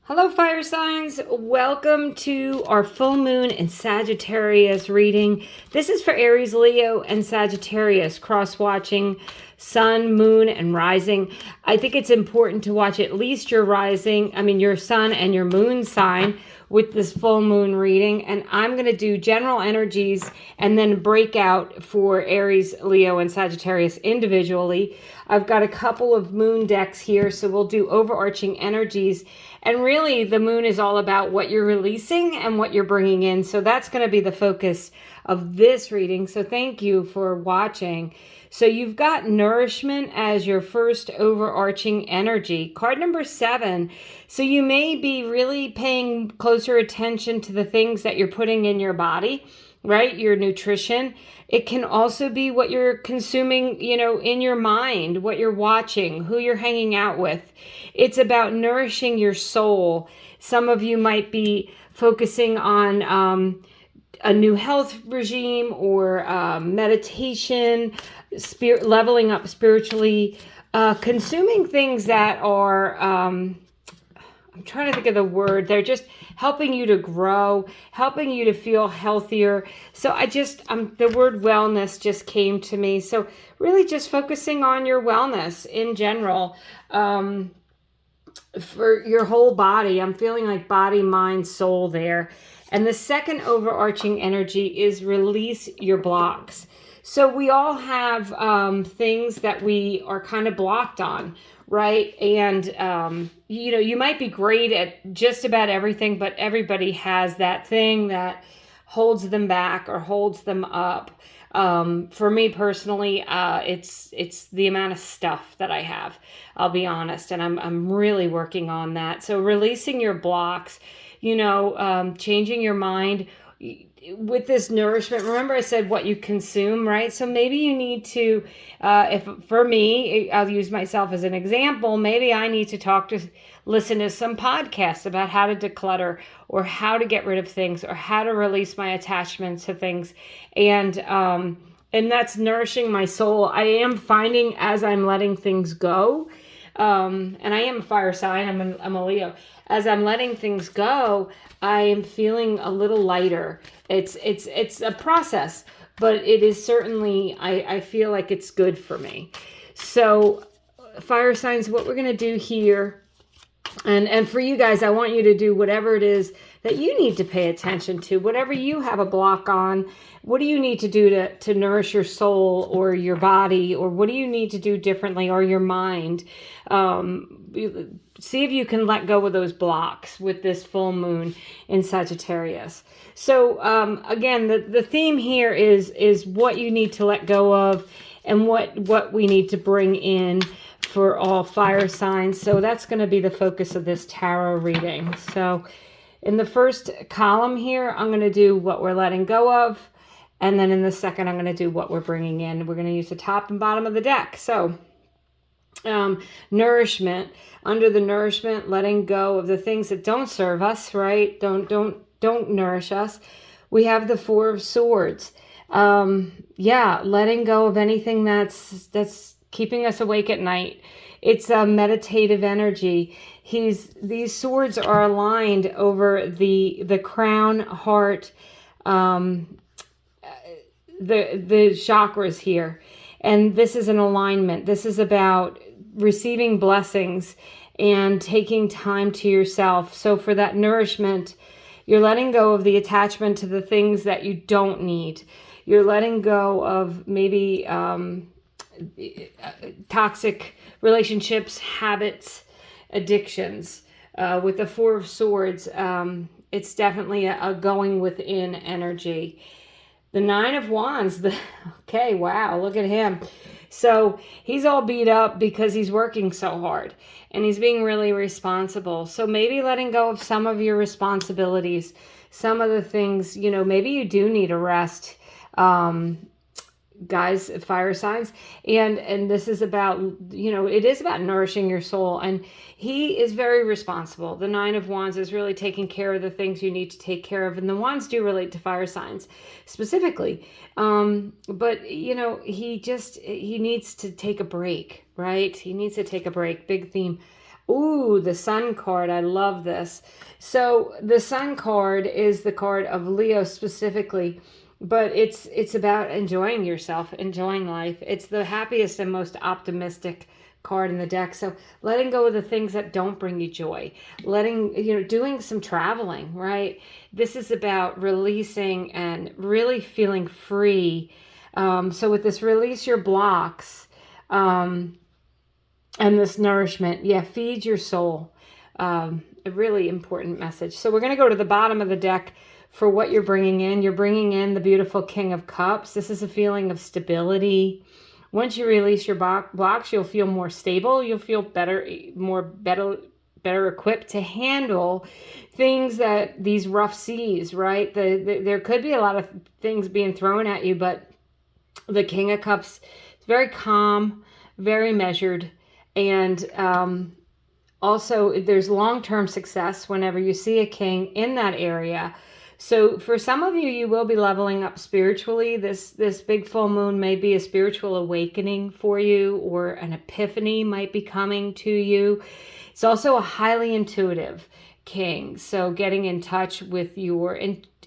Hello, fire signs. Welcome to our full moon and Sagittarius reading. This is for Aries, Leo, and Sagittarius, cross watching sun, moon, and rising. I think it's important to watch at least your your sun and your moon sign with this full moon reading. And I'm going to do general energies and then break out for Aries, Leo, and Sagittarius individually. I've got a couple of moon decks here, so we'll do overarching energies. And really, the moon is all about what you're releasing and what you're bringing in. So that's going to be the focus of this reading. So thank you for watching. So you've got nourishment as your first overarching energy. Card number 7. So you may be really paying closer attention to the things that you're putting in your body, right? Your nutrition. It can also be what you're consuming, in your mind, what you're watching, who you're hanging out with. It's about nourishing your soul. Some of you might be focusing on a new health regime or meditation, leveling up spiritually, consuming things that are, I'm trying to think of the word. They're just helping you to grow, helping you to feel healthier. So the word wellness just came to me. So really just focusing on your wellness in general. For your whole body. I'm feeling like body, mind, soul there. And the second overarching energy is release your blocks. So we all have things that we are kind of blocked on, right? And, you might be great at just about everything, but everybody has that thing that holds them back or holds them up. For me personally, it's the amount of stuff that I have. I'll be honest, and I'm really working on that. So releasing your blocks, changing your mind with this nourishment. Remember I said what you consume, right? So maybe you need to, if for me, I'll use myself as an example, maybe I need to listen to some podcasts about how to declutter or how to get rid of things or how to release my attachments to things. And that's nourishing my soul. I am finding as I'm letting things go, and I am a fire sign, I'm a Leo. As I'm letting things go, I am feeling a little lighter. It's a process, but it is certainly, I feel like it's good for me. So fire signs, what we're going to do here, and for you guys, I want you to do whatever it is that you need to pay attention to, whatever you have a block on. What do you need to do to nourish your soul or your body, or what do you need to do differently, or your mind? See if you can let go of those blocks with this full moon in Sagittarius. So again, the theme here is what you need to let go of and what we need to bring in for all fire signs. So that's going to be the focus of this tarot reading. So in the first column here, I'm going to do what we're letting go of. And then in the second, I'm going to do what we're bringing in. We're going to use the top and bottom of the deck. So nourishment. Under the nourishment, letting go of the things that don't serve us, right? Don't nourish us. We have the Four of Swords. Letting go of anything that's keeping us awake at night. It's a meditative energy. These swords are aligned over the crown, heart, the chakras here. And this is an alignment. This is about receiving blessings and taking time to yourself. So for that nourishment, you're letting go of the attachment to the things that you don't need. You're letting go of maybe toxic relationships, habits, addictions. With the Four of Swords, it's definitely a going within energy. The Nine of Wands, okay, wow, look at him. So he's all beat up because he's working so hard and he's being really responsible. So maybe letting go of some of your responsibilities, some of the things, maybe you do need a rest. Guys, fire signs, and this is about, it is about nourishing your soul, and he is very responsible. The Nine of Wands is really taking care of the things you need to take care of, and the wands do relate to fire signs specifically, but he needs to take a break, right? He needs to take a break. Big theme. Ooh, the Sun card. I love this. So the Sun card is the card of Leo specifically, but it's about enjoying yourself, enjoying life. It's the happiest and most optimistic card in the deck. So letting go of the things that don't bring you joy, doing some traveling, right? This is about releasing and really feeling free. So with this release your blocks, and this nourishment, yeah, feed your soul. A really important message. So we're going to go to the bottom of the deck for what you're bringing in. You're bringing in the beautiful King of Cups. This is a feeling of stability. Once you release your blocks, you'll feel more stable. You'll feel better equipped to handle things that these rough seas, right? There could be a lot of things being thrown at you, but the King of Cups is very calm, very measured. And also, there's long-term success whenever you see a king in that area. So for some of you, you will be leveling up spiritually. This big full moon may be a spiritual awakening for you, or an epiphany might be coming to you. It's also a highly intuitive king. So getting in touch with your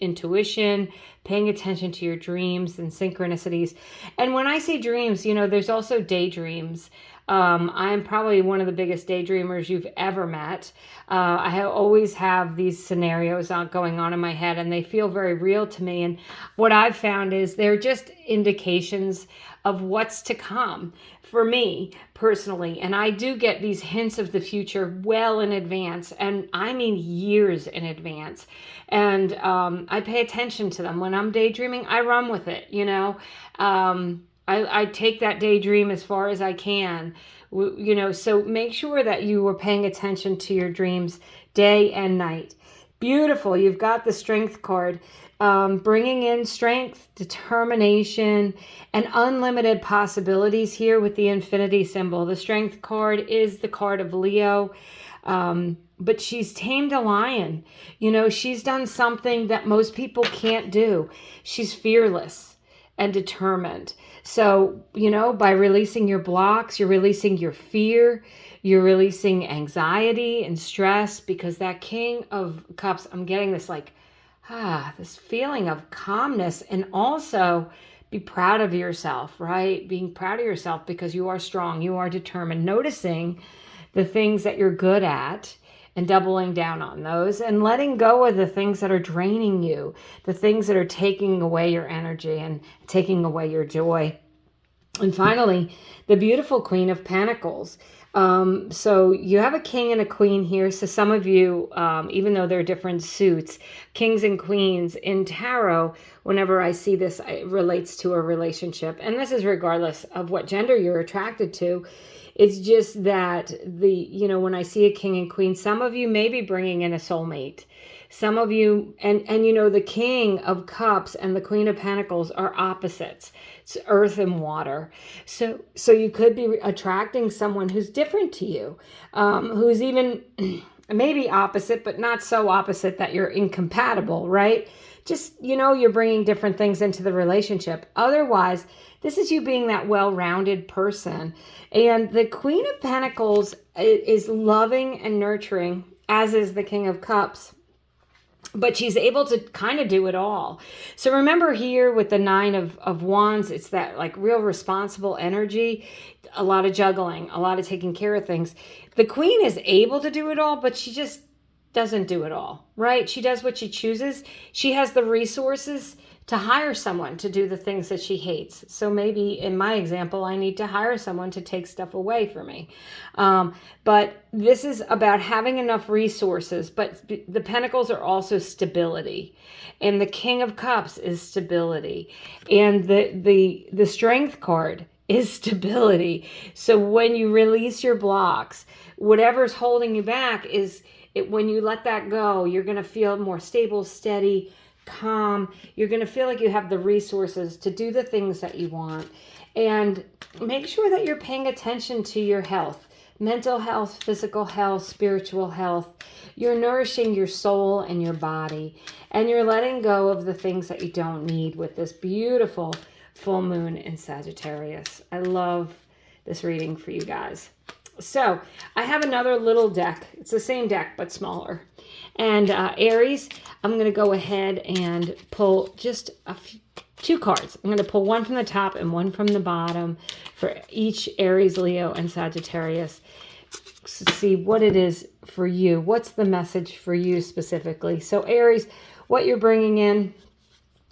intuition, paying attention to your dreams and synchronicities. And when I say dreams, there's also daydreams. I'm probably one of the biggest daydreamers you've ever met. I always have these scenarios going on in my head, and they feel very real to me. And what I've found is they're just indications of what's to come for me personally. And I do get these hints of the future well in advance, and I mean years in advance. And I pay attention to them. When I'm daydreaming, I run with it, I take that daydream as far as I can, so make sure that you are paying attention to your dreams day and night. Beautiful. You've got the Strength card, bringing in strength, determination, and unlimited possibilities here with the infinity symbol. The Strength card is the card of Leo, but she's tamed a lion. She's done something that most people can't do. She's fearless and determined. So, by releasing your blocks, you're releasing your fear, you're releasing anxiety and stress, because that King of Cups, I'm getting this this feeling of calmness, and also be proud of yourself, right? Being proud of yourself because you are strong, you are determined, noticing the things that you're good at and doubling down on those, and letting go of the things that are draining you, the things that are taking away your energy and taking away your joy. And finally, the beautiful Queen of Pentacles. So you have a king and a queen here. So some of you, even though they're different suits, kings and queens in tarot, whenever I see this, it relates to a relationship. And this is regardless of what gender you're attracted to. It's just that when I see a king and queen, some of you may be bringing in a soulmate. Some of you, and the King of Cups and the Queen of Pentacles are opposites. It's earth and water. So you could be attracting someone who's different to you, who's even maybe opposite, but not so opposite that you're incompatible, right? Just, you're bringing different things into the relationship. Otherwise, this is you being that well-rounded person. And the Queen of Pentacles is loving and nurturing, as is the King of Cups. But she's able to kind of do it all. So remember here with the Nine of Wands, it's that real responsible energy, a lot of juggling, a lot of taking care of things. The Queen is able to do it all, but she just doesn't do it all, right? She does what she chooses. She has the resources to hire someone to do the things that she hates. So maybe in my example, I need to hire someone to take stuff away for me. But this is about having enough resources. But the Pentacles are also stability. And the King of Cups is stability. And the Strength card is stability. So when you release your blocks, whatever's holding you back when you let that go, you're going to feel more stable, steady, calm. You're going to feel like you have the resources to do the things that you want. And make sure that you're paying attention to your health, mental health, physical health, spiritual health. You're nourishing your soul and your body, and you're letting go of the things that you don't need with this beautiful full moon in Sagittarius. I love this reading for you guys. So I have another little deck. It's the same deck, but smaller. And Aries, I'm going to go ahead and pull just two cards. I'm going to pull one from the top and one from the bottom for each Aries, Leo, and Sagittarius. To see what it is for you. What's the message for you specifically? So Aries, what you're bringing in,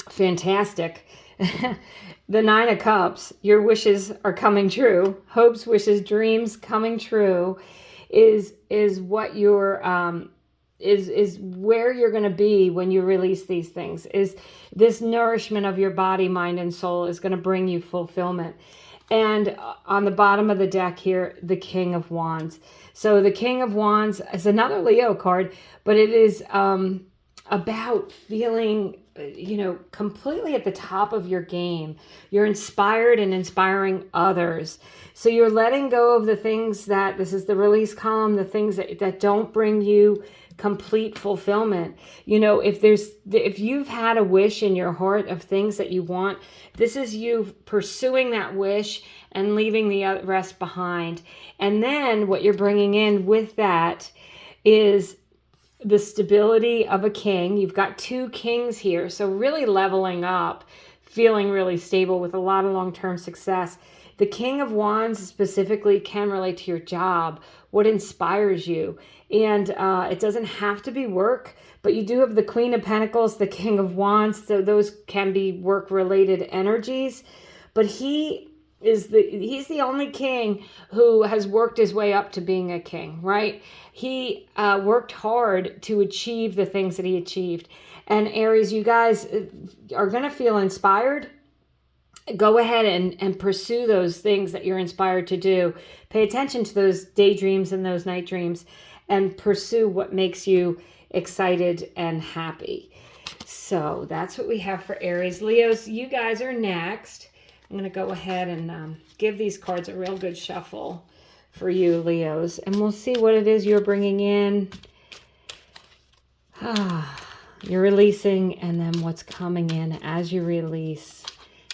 fantastic. The Nine of Cups, your wishes are coming true. Hopes, wishes, dreams coming true is what you're is where you're going to be when you release these things. Is this nourishment of your body, mind, and soul is going to bring you fulfillment. And on the bottom of the deck here, the King of Wands. So the King of Wands is another Leo card, but it is about feeling, completely at the top of your game. You're inspired and inspiring others. So you're letting go of the things that, this is the release column, the things that don't bring you complete fulfillment. If you've had a wish in your heart of things that you want, this is you pursuing that wish and leaving the rest behind. And then what you're bringing in with that is the stability of a king. You've got two kings here, so really leveling up, feeling really stable with a lot of long-term success. The King of Wands specifically can relate to your job, what inspires you. And it doesn't have to be work, but you do have the Queen of Pentacles, the King of Wands, so those can be work-related energies. But he's the only king who has worked his way up to being a king, right? He worked hard to achieve the things that he achieved. And Aries, you guys are going to feel inspired. Go ahead and pursue those things that you're inspired to do. Pay attention to those daydreams and those night dreams and pursue what makes you excited and happy. So that's what we have for Aries. Leos, you guys are next. I'm going to go ahead and give these cards a real good shuffle for you, Leos. And we'll see what it is you're bringing in. You're releasing, and then what's coming in as you release,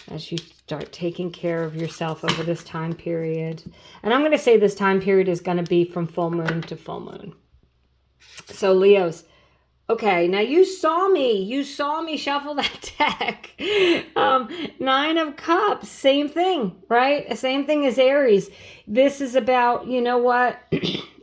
as you start taking care of yourself over this time period. And I'm going to say this time period is going to be from full moon to full moon. So Leos, okay, now you saw me shuffle that deck. Nine of Cups, same thing, right? Same thing as Aries. This is about,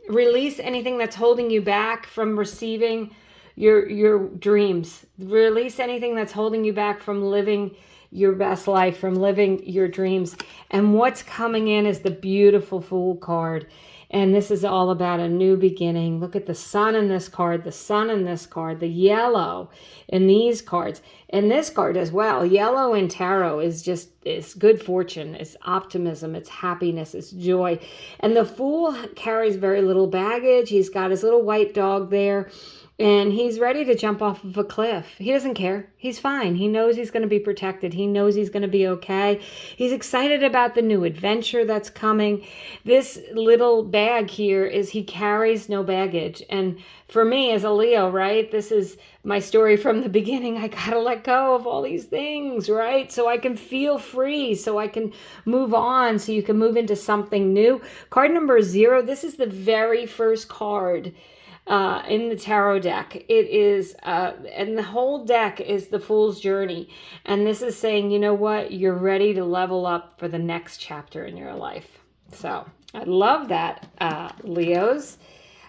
release anything that's holding you back from receiving your dreams. Release anything that's holding you back from living your best life, from living your dreams. And what's coming in is the beautiful Fool card. And this is all about a new beginning. Look at the sun in this card, the sun in this card, the yellow in these cards, and this card as well. Yellow in tarot is good fortune, it's optimism, it's happiness, it's joy. And the Fool carries very little baggage. He's got his little white dog there. And he's ready to jump off of a cliff. He doesn't care. He's fine. He knows he's going to be protected. He knows he's going to be okay. He's excited about the new adventure that's coming. This little bag here is he carries no baggage. And for me as a Leo, right, this is my story from the beginning. I got to let go of all these things, right? So I can feel free, so I can move on, so you can move into something new. Card number 0, this is the very first card in the tarot deck. It is, and the whole deck is the Fool's Journey. And this is saying, you know what? You're ready to level up for the next chapter in your life. So I love that, Leos.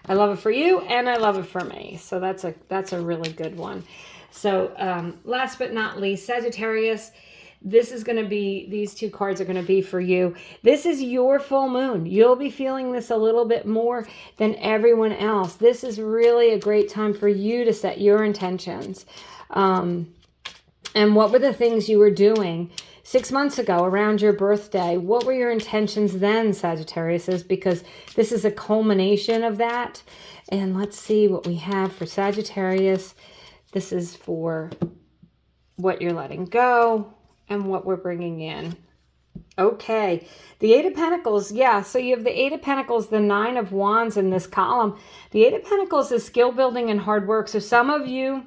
I love it for you, and I love it for me. So that's a really good one. So last but not least, Sagittarius. This is going to be, these two cards are going to be for you. This is your full moon. You'll be feeling this a little bit more than everyone else. This is really a great time for you to set your intentions. And what were the things you were doing 6 months ago around your birthday? What were your intentions then, Sagittarius? Because this is a culmination of that. And let's see what we have for Sagittarius. This is for what you're letting go and what we're bringing in. Okay, the Eight of Pentacles. Yeah, so you have the Eight of Pentacles, the Nine of Wands in this column. The Eight of Pentacles is skill building and hard work. So some of you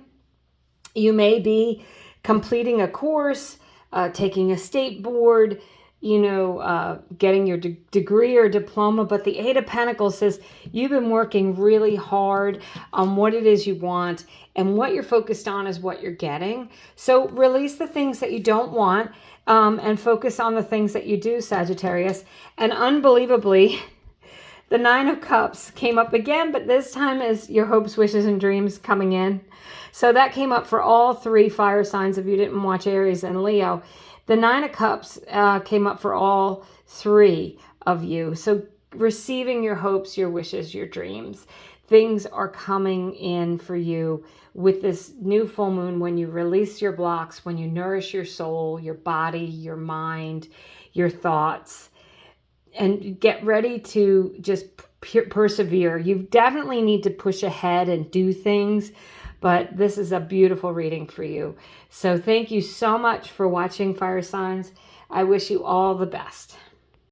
may be completing a course, taking a state board, getting your degree or diploma. But the Eight of Pentacles says you've been working really hard on what it is you want, and what you're focused on is what you're getting. So release the things that you don't want, and focus on the things that you do, Sagittarius. And unbelievably, the Nine of Cups came up again, but this time is your hopes, wishes, and dreams coming in. So that came up for all three fire signs if you didn't watch Aries and Leo. The Nine of Cups came up for all three of you. So receiving your hopes, your wishes, your dreams. Things are coming in for you with this new full moon when you release your blocks, when you nourish your soul, your body, your mind, your thoughts, and get ready to just persevere. You definitely need to push ahead and do things, but this is a beautiful reading for you. So thank you so much for watching, fire signs. I wish you all the best.